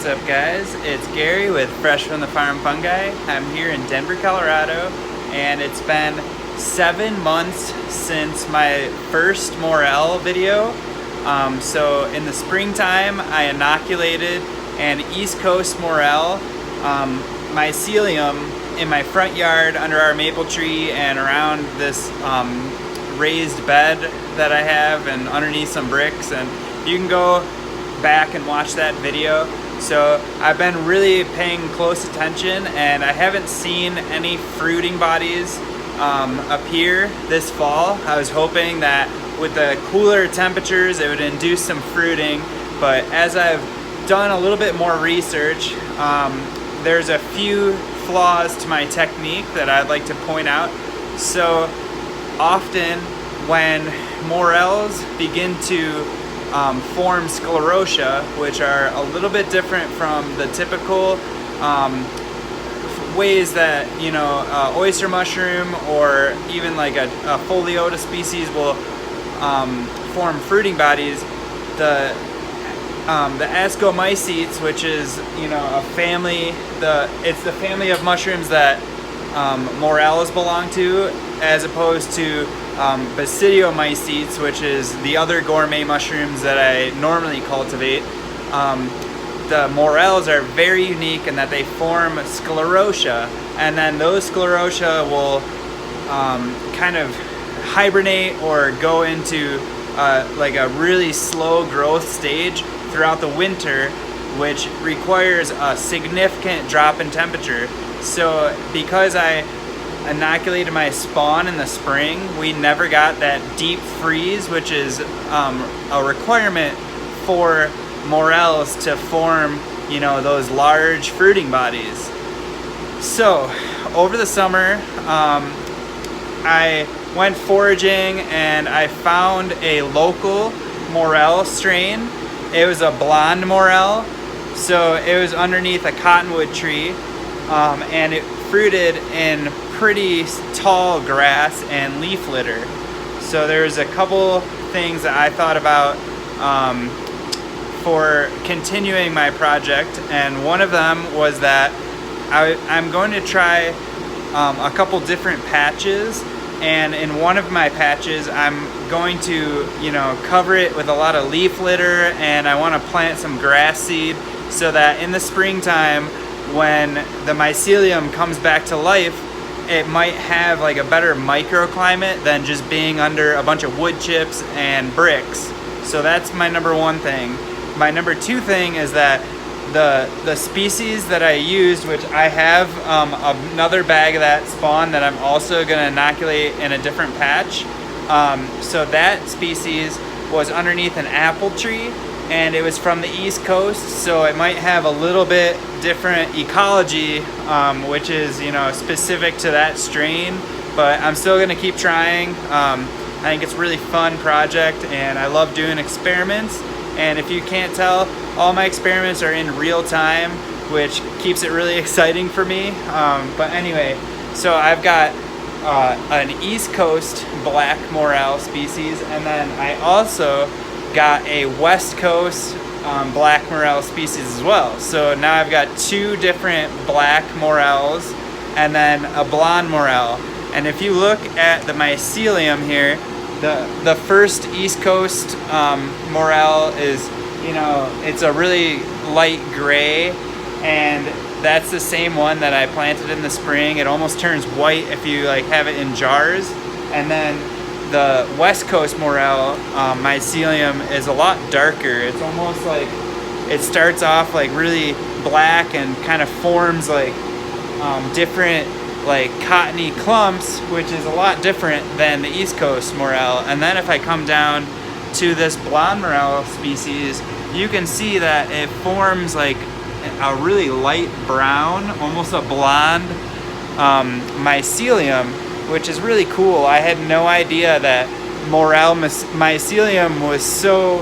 up, guys? It's Gary with Fresh from the Farm Fungi. I'm here in Denver, Colorado, and it's been 7 months since my first Morel video. So in the springtime, I inoculated an East Coast Morel mycelium in my front yard under our maple tree and around this raised bed that I have and underneath some bricks, and you can go back and watch that video. So I've been really paying close attention, and I haven't seen any fruiting bodies appear this fall. I was hoping that with the cooler temperatures it would induce some fruiting, but as I've done a little bit more research, there's a few flaws to my technique that I'd like to point out. So often when morels begin to form sclerotia, which are a little bit different from the typical ways that, you know, oyster mushroom or even like a Foliota species will form fruiting bodies. The ascomycetes, which is, you know, a family, it's the family of mushrooms that morels belong to, as opposed to basidiomycetes, which is the other gourmet mushrooms that I normally cultivate. The morels are very unique in that they form sclerotia, and then those sclerotia will kind of hibernate or go into like a really slow growth stage throughout the winter, which requires a significant drop in temperature. So because I inoculated my spawn in the spring, we never got that deep freeze, which is a requirement for morels to form, you know, those large fruiting bodies. So over the summer, I went foraging and I found a local morel strain. It was a blonde morel, so it was underneath a cottonwood tree, and it fruited in pretty tall grass and leaf litter. So there's a couple things that I thought about for continuing my project, and one of them was that I'm going to try a couple different patches, and in one of my patches I'm going to, you know, cover it with a lot of leaf litter, and I want to plant some grass seed so that in the springtime when the mycelium comes back to life, it might have like a better microclimate than just being under a bunch of wood chips and bricks. So that's my number one thing. My number two thing is that the species that I used, which I have another bag of that spawn that I'm also going to inoculate in a different patch. So that species was underneath an apple tree, and it was from the East Coast, so it might have a little bit different ecology, which is, you know, specific to that strain, but I'm still going to keep trying. I think it's a really fun project, and I love doing experiments. And if you can't tell, all my experiments are in real time, which keeps it really exciting for me. But anyway, so I've got an East Coast black morel species, and then I also got a West Coast black morel species as well. So now I've got two different black morels and then a blonde morel. And if you look at the mycelium here, the first East Coast morel is, you know, it's a really light gray, and that's the same one that I planted in the spring. It almost turns white if you like have it in jars. And then the West Coast Morel mycelium is a lot darker. It's almost like it starts off like really black and kind of forms like different like cottony clumps, which is a lot different than the East Coast Morel. And then if I come down to this blonde Morel species, you can see that it forms like a really light brown, almost a blonde mycelium, which is really cool. I had no idea that Morel mycelium was so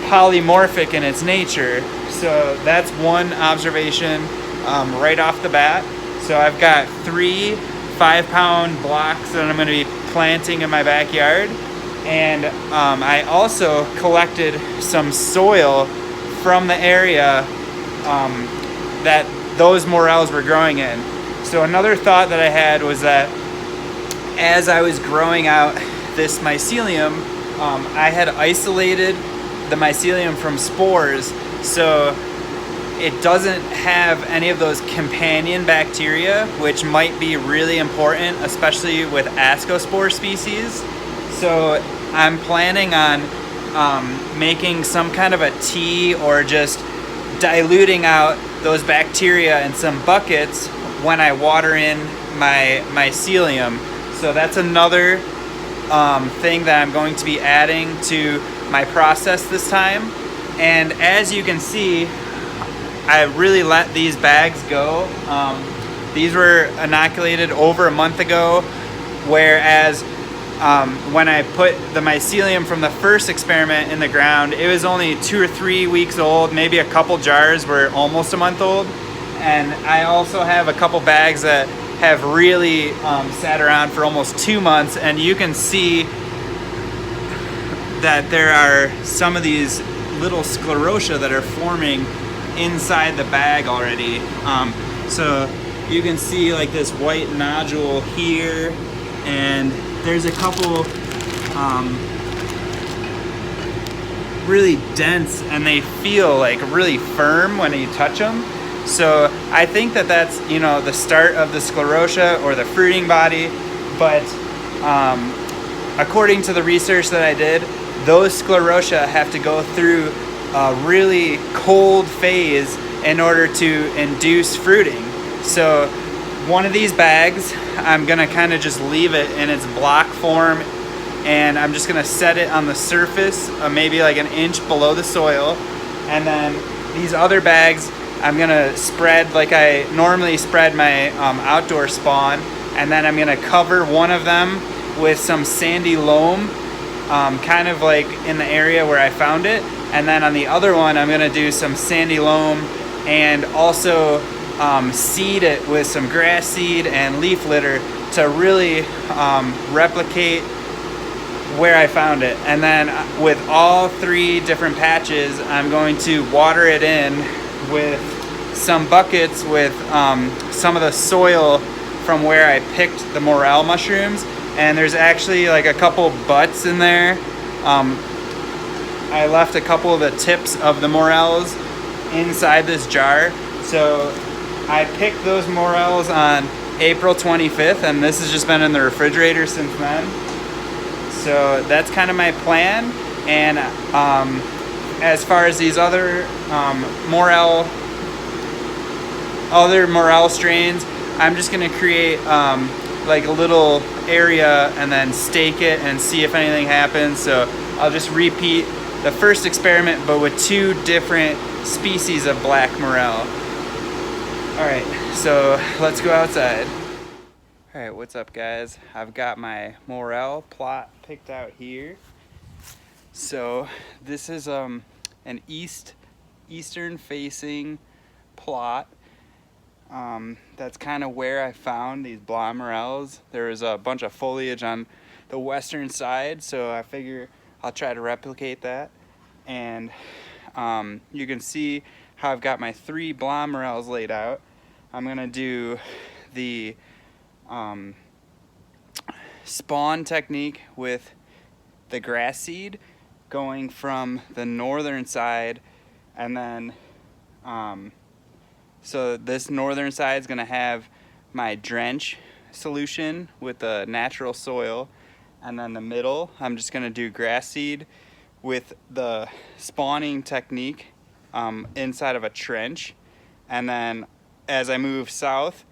polymorphic in its nature. So that's one observation right off the bat. So I've got 3 5-pound blocks that I'm going to be planting in my backyard. And I also collected some soil from the area that those morels were growing in. So another thought that I had was that as I was growing out this mycelium, I had isolated the mycelium from spores, so it doesn't have any of those companion bacteria, which might be really important, especially with ascospore species. So I'm planning on making some kind of a tea or just diluting out those bacteria in some buckets when I water in my mycelium. So that's another thing that I'm going to be adding to my process this time. And as you can see, I really let these bags go. These were inoculated over a month ago, whereas when I put the mycelium from the first experiment in the ground, it was only 2 or 3 weeks old. Maybe a couple jars were almost a month old. And I also have a couple bags that have really sat around for almost 2 months, and you can see that there are some of these little sclerotia that are forming inside the bag already. So you can see like this white nodule here, and there's a couple really dense, and they feel like really firm when you touch them. So I think that that's, you know, the start of the sclerotia or the fruiting body. But according to the research that I did, those sclerotia have to go through a really cold phase in order to induce fruiting. So one of these bags, I'm gonna kind of just leave it in its block form, and I'm just gonna set it on the surface, maybe like 1 inch below the soil. And then these other bags, I'm gonna spread like I normally spread my outdoor spawn, and then I'm gonna cover one of them with some sandy loam, kind of like in the area where I found it. And then on the other one, I'm gonna do some sandy loam and also seed it with some grass seed and leaf litter to really replicate where I found it. And then with all 3 different patches, I'm going to water it in with some buckets with some of the soil from where I picked the morel mushrooms. And there's actually like a couple butts in there. I left a couple of the tips of the morels inside this jar. So I picked those morels on April 25th, and this has just been in the refrigerator since then. So that's kind of my plan. And as far as these other morel strains, I'm just gonna create like a little area and then stake it and see if anything happens. So I'll just repeat the first experiment, but with 2 different species of black morel. All right, so let's go outside. All right, what's up guys? I've got my morel plot picked out here. So this is an eastern facing plot. That's kind of where I found these blah morels. There was a bunch of foliage on the western side, so I figure I'll try to replicate that. And you can see how I've got my 3 blah morels laid out. I'm gonna do the spawn technique with the grass seed going from the northern side, and then so this northern side is going to have my drench solution with the natural soil, and then the middle I'm just going to do grass seed with the spawning technique inside of a trench. And then as I move south,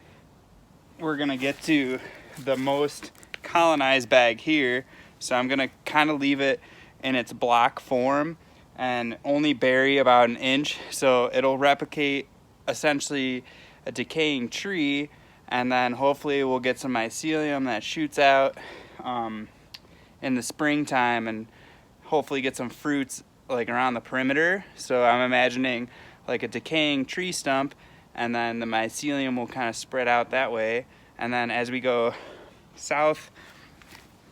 we're going to get to the most colonized bag here. So I'm going to kind of leave it in its block form and only bury about 1 inch, so it'll replicate essentially a decaying tree. And then hopefully we'll get some mycelium that shoots out in the springtime, and hopefully get some fruits like around the perimeter. So I'm imagining like a decaying tree stump, and then the mycelium will kind of spread out that way. And then as we go south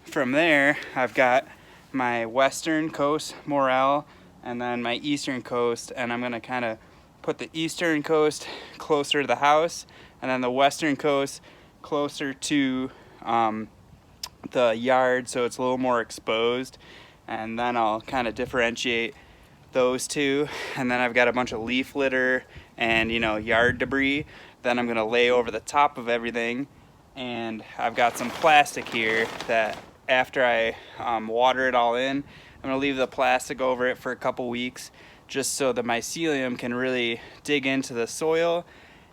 from there, I've got my western coast morel and then my eastern coast, and I'm gonna kind of put the eastern coast closer to the house, and then the western coast closer to the yard, so it's a little more exposed. And then I'll kind of differentiate those two. And then I've got a bunch of leaf litter and, you know, yard debris. Then I'm gonna lay over the top of everything. And I've got some plastic here that after I water it all in, I'm gonna leave the plastic over it for a couple weeks just so the mycelium can really dig into the soil.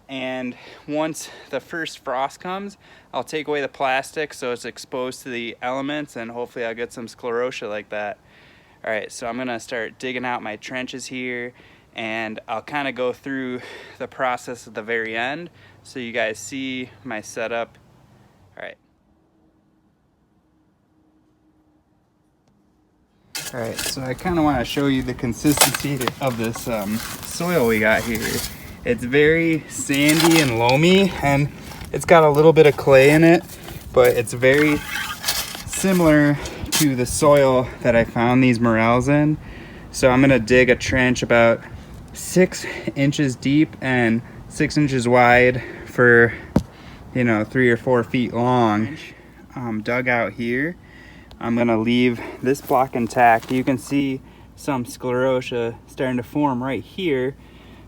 And once the first frost comes, I'll take away the plastic so it's exposed to the elements, and hopefully I'll get some sclerotia like that. All right, so I'm gonna start digging out my trenches here, and I'll kind of go through the process at the very end so you guys see my setup. All right. All right, so I kind of want to show you the consistency of this soil we got here. It's very sandy and loamy, and it's got a little bit of clay in it, but it's very similar to the soil that I found these morels in. So I'm gonna dig a trench about 6 inches deep and 6 inches wide for, you know, 3 or 4 feet long. Dug out here. I'm gonna leave this block intact. You can see some sclerotia starting to form right here.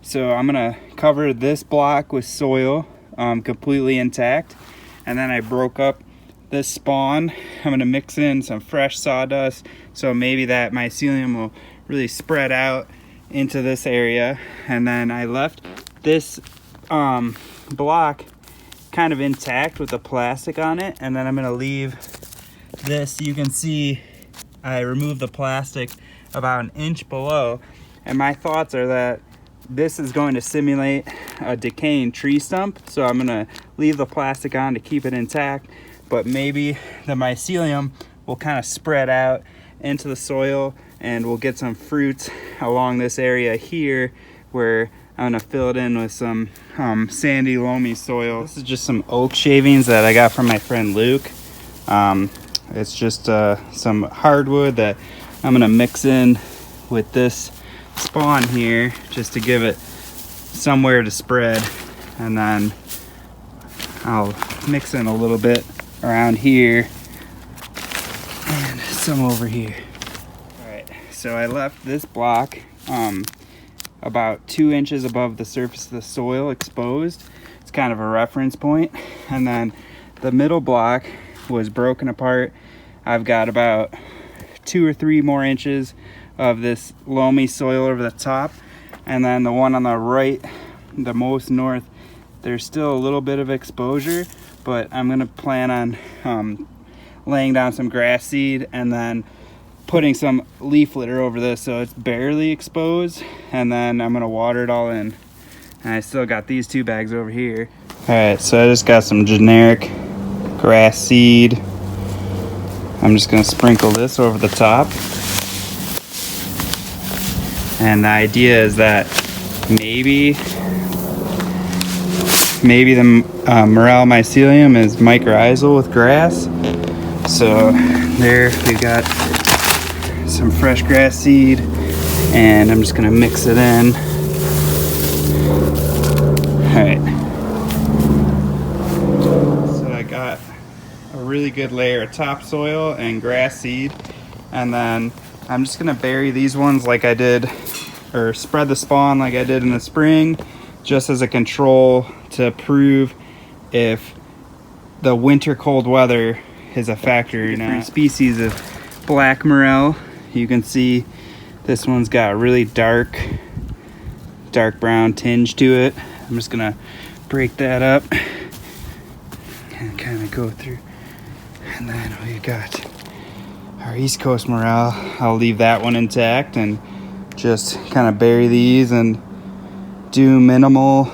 So I'm gonna cover this block with soil completely intact. And then I broke up this spawn. I'm gonna mix in some fresh sawdust so maybe that mycelium will really spread out into this area. And then I left this block kind of intact with the plastic on it. And then I'm gonna leave this, you can see I removed the plastic about 1 inch below, and my thoughts are that this is going to simulate a decaying tree stump, so I'm gonna leave the plastic on to keep it intact, but maybe the mycelium will kind of spread out into the soil and we'll get some fruits along this area here where I'm gonna fill it in with some sandy loamy soil. This is just some oak shavings that I got from my friend Luke. It's just some hardwood that I'm gonna mix in with this spawn here just to give it somewhere to spread, and then I'll mix in a little bit around here and some over here. All right, so I left this block about 2 inches above the surface of the soil exposed. It's kind of a reference point, and then the middle block was broken apart. I've got about 2 or 3 more inches of this loamy soil over the top, and then the one on the right, the most north, there's still a little bit of exposure, but I'm gonna plan on laying down some grass seed and then putting some leaf litter over this so it's barely exposed, and then I'm gonna water it all in. And I still got these 2 bags over here. All right, so I just got some generic grass seed. I'm just gonna sprinkle this over the top. And the idea is that maybe the Morel mycelium is mycorrhizal with grass. So there we got some fresh grass seed, and I'm just gonna mix it in. All right. So I got a really good layer of topsoil and grass seed, and then I'm just gonna bury these ones like I did, or spread the spawn like I did in the spring, just as a control to prove if the winter cold weather is a factor. Different species of black morel. You can see this one's got a really dark brown tinge to it. I'm just gonna break that up and kind of go through. And then we got our East Coast morel. I'll leave that one intact and just kind of bury these and do minimal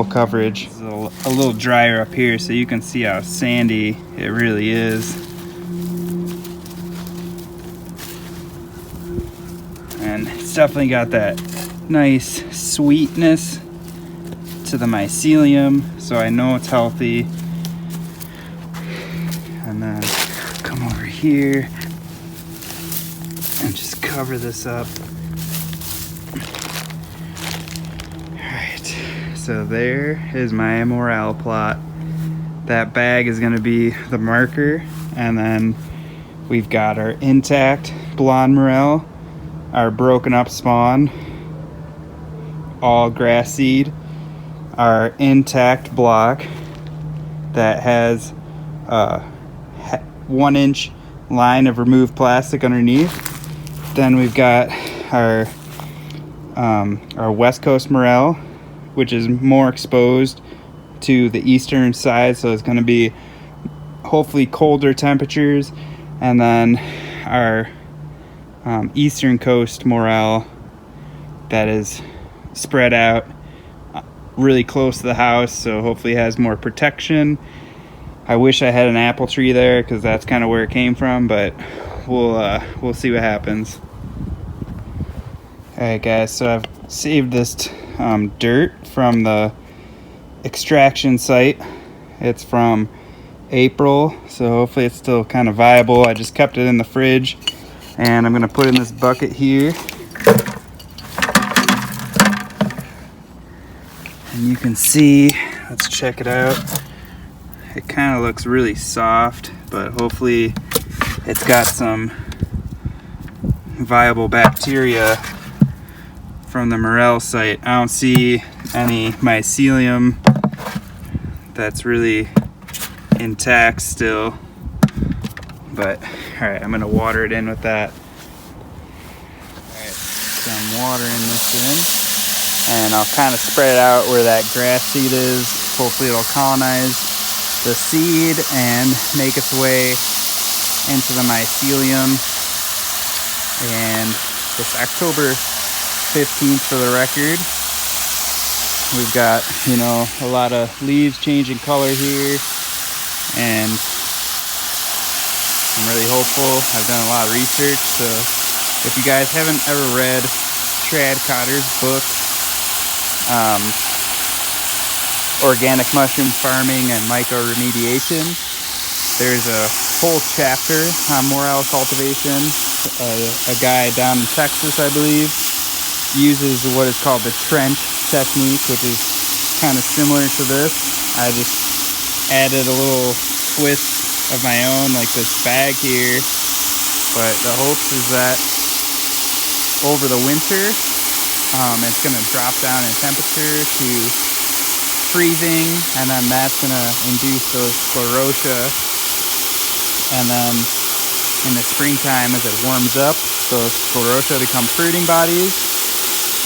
coverage. It's a little drier up here, so you can see how sandy it really is. And it's definitely got that nice sweetness to the mycelium, so I know it's healthy. And then come over here and just cover this up. So there is my Morel plot. That bag is going to be the marker, and then we've got our intact blonde Morel, our broken up spawn, all grass seed, our intact block that has a 1 inch line of removed plastic underneath. Then we've got our West Coast Morel, which is more exposed to the eastern side, so it's going to be hopefully colder temperatures. And then our eastern coast Morel that is spread out really close to the house, so hopefully has more protection. I wish I had an apple tree there because that's kind of where it came from, but we'll see what happens. Alright guys, so I've saved this dirt from the extraction site. It's from April, so hopefully it's still kind of viable. I just kept it in the fridge, and I'm going to put in this bucket here. And you can see, let's check it out. It kind of looks really soft, but hopefully it's got some viable bacteria from the Morel site. I don't see any mycelium that's really intact still, but alright, I'm gonna water it in with that. Alright, so I'm watering this in, and I'll kind of spread it out where that grass seed is. Hopefully it'll colonize the seed and make its way into the mycelium. And it's October 15th for the record. We've got, you know, a lot of leaves changing color here, and I'm really hopeful. I've done a lot of research, so if you guys haven't ever read Trad Cotter's book, Organic Mushroom Farming and Mycoremediation, there's a whole chapter on Morel cultivation. A guy down in Texas, I believe, uses what is called the trench technique, which is kind of similar to this. I just added a little twist of my own, like this bag here, but the hopes is that over the winter it's going to drop down in temperature to freezing, and then that's going to induce those sclerotia, and then in the springtime as it warms up, those sclerotia become fruiting bodies,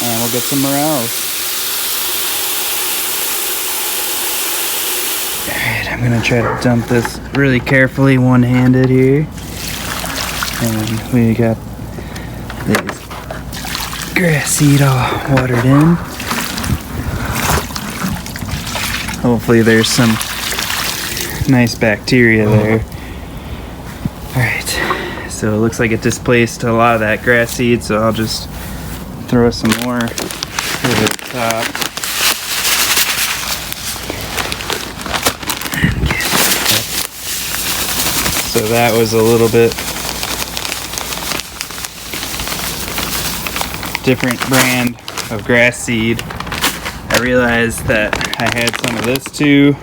and we'll get some morels. Alright, I'm gonna try to dump this really carefully, one-handed here. And we got these grass seed all watered in. Hopefully there's some nice bacteria there. Alright, so it looks like it displaced a lot of that grass seed, so I'll just throw some more over the top. So that was a little bit different brand of grass seed. I realized that I had some of this too.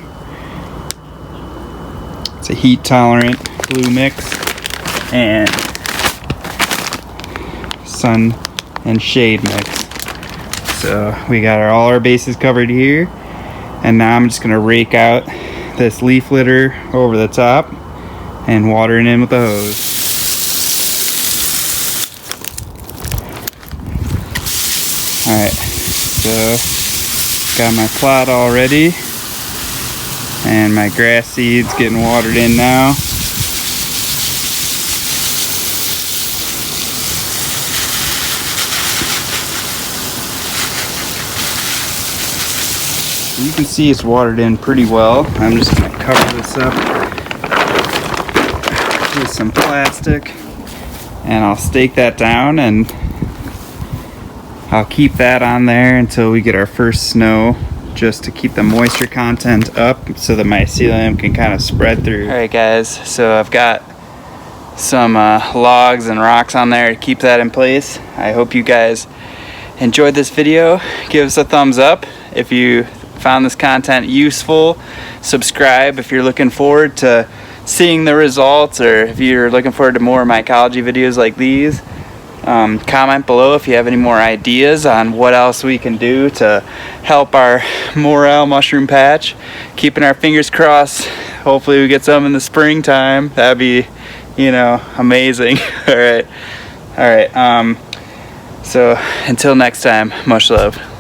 It's a heat tolerant blue mix and sun and shade mix. So we got all our bases covered here, and now I'm just gonna rake out this leaf litter over the top and water it in with the hose. Alright, so got my plot all ready, and my grass seeds getting watered in now. You can see it's watered in pretty well. I'm just going to cover this up with some plastic, and I'll stake that down, and I'll keep that on there until we get our first snow, just to keep the moisture content up so the mycelium can kind of spread through. Alright guys, so I've got some logs and rocks on there to keep that in place. I hope you guys enjoyed this video. Give us a thumbs up if you found this content useful, subscribe if you're looking forward to seeing the results, or if you're looking forward to more mycology videos like these. Comment below if you have any more ideas on what else we can do to help our Morel mushroom patch. Keeping our fingers crossed. Hopefully we get some in the springtime. That'd be, amazing. All right. So until next time, much love.